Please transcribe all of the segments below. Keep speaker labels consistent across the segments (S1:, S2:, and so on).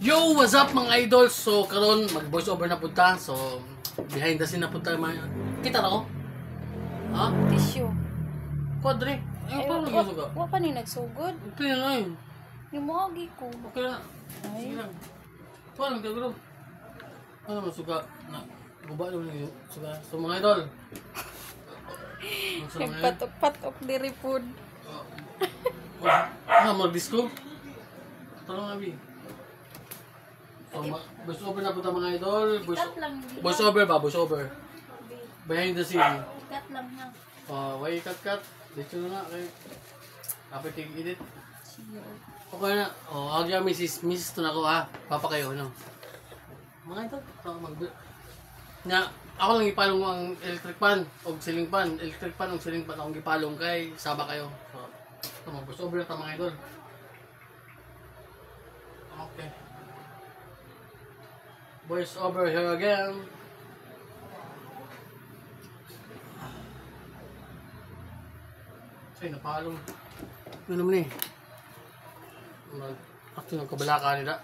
S1: Yo, what's up mga idol? So, karon mag voice over na punta. So, behind the scene na punta mga... Kita na ko? Ha?
S2: Tissue.
S1: Kodre. Ay, paano yung suga?
S2: Wa pa ni nagsugod.
S1: Okay na nga yun.
S2: Yung muagi ko.
S1: Okay na. Sige lang. Paano nagkaguro? Ano naman suga? Guba naman yung suga. So, mga idol.
S2: Nagpatok-patok diri pod.
S1: Mag-disco? Tanong nga, Bi. So, voice over na punta mga idol. Voice over ba? Voice over. Behind the scene.
S2: Ikat lang na.
S1: Why cut? Dito na nga. Kapit yung edit. Okay na. Agya Mrs. to na ko ha. Papa kayo, ano? Mga idol. Ako lang ipalong mo ang electric pan o ceiling pan. Electric pan o ceiling pan akong ipalong kay saba kayo. So, voice over na ito mga idol. Okay. Voice over here again. Ay, napalong. Ano naman eh. Mag-acting ng kabalaka nila.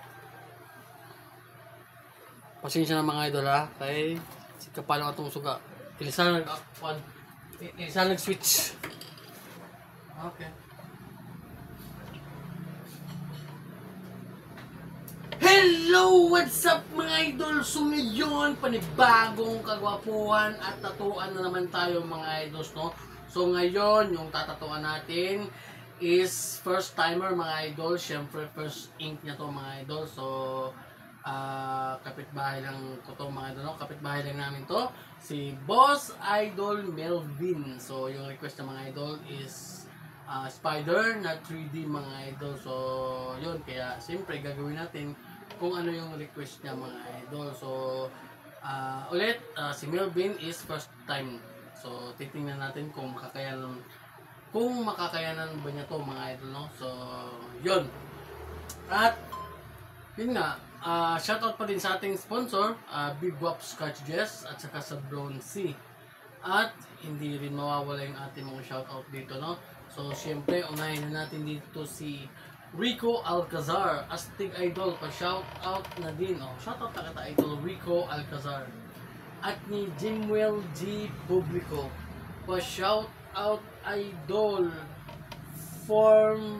S1: Pasensya na mga idol ha. Kaya si kapalong atong suga. Ilisan nag-switch. Okay. Hello! What's up mga idol? So ngayon, panibagong kagwapuhan at tatuan na naman tayo mga idols, no? So ngayon, yung tatatuan natin is first timer mga idol. Siyempre, first ink niya to mga idol. So, kapitbahay lang ko to mga idol, no? Kapitbahay lang namin to. Si Boss Idol Melvin. So, yung request ng mga idol is spider na 3D mga idol. So, yun. Kaya, siyempre, gagawin natin kung ano yung request niya mga idol. So, ulit, si Melvin is first time. So, titingnan natin kung makakayanan ba niya to mga idol, no? So, yun. At, yun nga, shoutout pa din sa ating sponsor, Big Waps Cartridges at saka sa Brown C. At, hindi rin mawawala yung ating mga shoutout dito, no? So, syempre, unahin na natin dito si Rico Alcazar, Astig Idol, pa-shoutout na din. Shoutout na kita Idol Rico Alcazar. At ni Jimwell G. Publico, pa-shoutout Idol from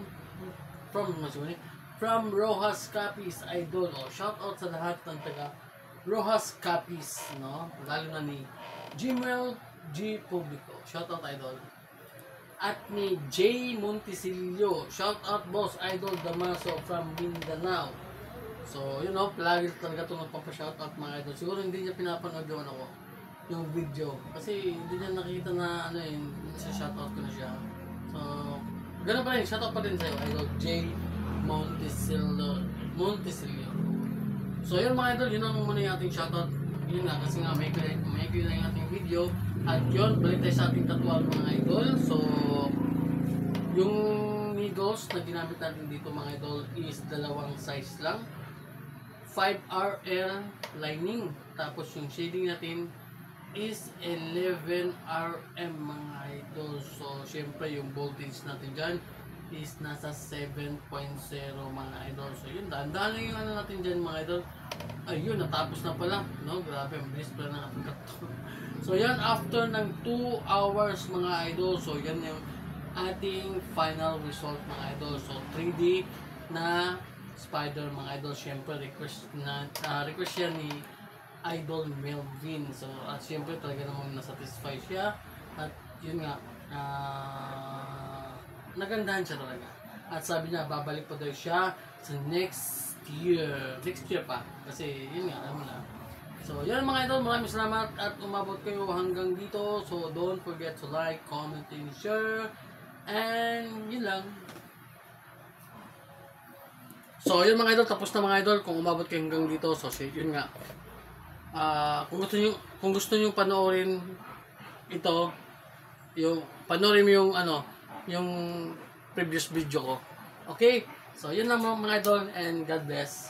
S1: Rojas Capiz Idol. Shoutout sa lahat ng taga Rojas Capiz, no? Lalo na ni Jimwell G. Publico. Shoutout Idol. At ni J. Montesilio. Shoutout Boss Idol Damaso from Mindanao. So, you know, lagi talaga ito nagpapashoutout mga idol. Siguro hindi niya pinapanood yung video. Kasi hindi niya nakita na shoutout ko na siya. So, ganun pa rin. Shoutout pa rin sa'yo, Idol J. Montesilio. So, yun mga idol, yun ang muna yung ating shoutout. Yun nga, kasi nga may na yung ating video. At yun, balik tayo sa ating tatuan mga idol. So, yung needles na ginamit natin dito mga idol is dalawang size lang. 5RL lining. Tapos yung shading natin is 11RM mga idol. So, syempre yung voltage natin dyan is nasa 7.0 mga idol. So, yun, dahan-dahan lang yung ano natin dyan mga idol. Ayun, natapos na pala. No? Grabe, ang bilis pala ng ating kato. So, yan, after ng 2 hours mga idol. So, yan yung ating final result mga idol. So, 3D na spider mga idol. Syempre, request yan ni Idol Melvin. So, at syempre, talaga namang nasatisfy siya. At, yun nga, nagandahan siya talaga. At sabi niya, babalik pa daw siya sa next year. Next year pa. Kasi, yun nga, alam mo na. So, yun mga idol, maraming salamat at umabot kayo hanggang dito. So, don't forget to like, comment, and share. And, yun lang. So, yun mga idol, tapos na mga idol. Kung umabot kayo hanggang dito, so, yun nga. Kung gusto niyo panoorin ito, panoorin mo yung previous video ko. Okay? So, yun lang mga idol, and God bless.